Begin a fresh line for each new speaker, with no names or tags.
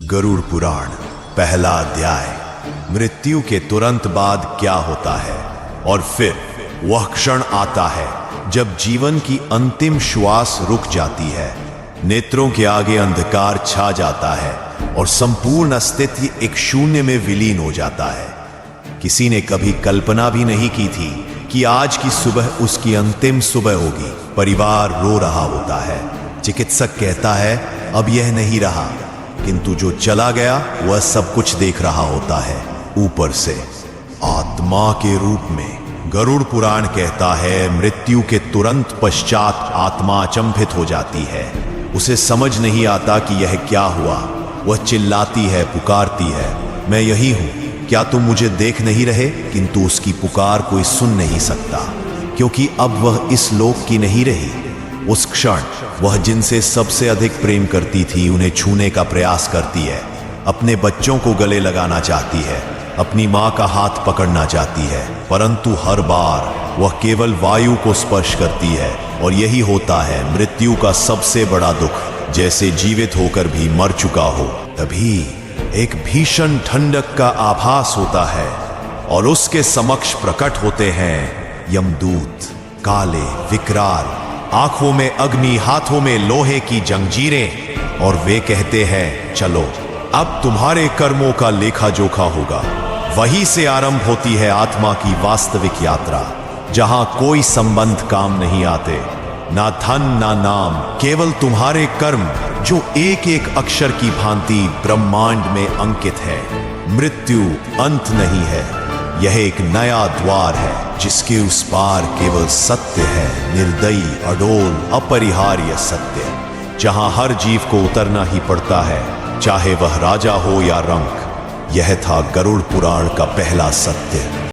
गरुड़ पुराण पहला अध्याय। मृत्यु के तुरंत बाद क्या होता है और फिर वह क्षण आता है जब जीवन की अंतिम श्वास रुक जाती है, नेत्रों के आगे अंधकार छा जाता है और संपूर्ण अस्तित्व एक शून्य में विलीन हो जाता है। किसी ने कभी कल्पना भी नहीं की थी कि आज की सुबह उसकी अंतिम सुबह होगी। परिवार रो रहा होता है, चिकित्सक कहता है अब यह नहीं रहा, किंतु जो चला गया वह सब कुछ देख रहा होता है ऊपर से, आत्मा के रूप में। गरुड़ पुराण कहता है मृत्यु के तुरंत पश्चात आत्मा अचंभित हो जाती है। उसे समझ नहीं आता कि यह क्या हुआ। वह चिल्लाती है, पुकारती है, मैं यही हूं, क्या तुम मुझे देख नहीं रहे? किंतु उसकी पुकार कोई सुन नहीं सकता, क्योंकि अब वह इस लोक की नहीं रही। उस क्षण वह जिनसे सबसे अधिक प्रेम करती थी उन्हें छूने का प्रयास करती है, अपने बच्चों को गले लगाना चाहती है, अपनी मां का हाथ पकड़ना चाहती है, परंतु हर बार वह केवल वायु को स्पर्श करती है। और यही होता है मृत्यु का सबसे बड़ा दुख, जैसे जीवित होकर भी मर चुका हो। तभी एक भीषण ठंडक का आभास होता है और उसके समक्ष प्रकट होते हैं यमदूत, काले, विकराल, आंखों में अग्नि, हाथों में लोहे की जंजीरें, और वे कहते हैं चलो अब तुम्हारे कर्मों का लेखा जोखा होगा। वहीं से आरंभ होती है आत्मा की वास्तविक यात्रा, जहां कोई संबंध काम नहीं आते, ना धन ना नाम, केवल तुम्हारे कर्म जो एक एक अक्षर की भांति ब्रह्मांड में अंकित है। मृत्यु अंत नहीं है, यह एक नया द्वार है जिसके उस पार केवल सत्य है, निर्दयी, अडोल, अपरिहार्य सत्य, जहां हर जीव को उतरना ही पड़ता है, चाहे वह राजा हो या रंक। यह था गरुड़ पुराण का पहला सत्य।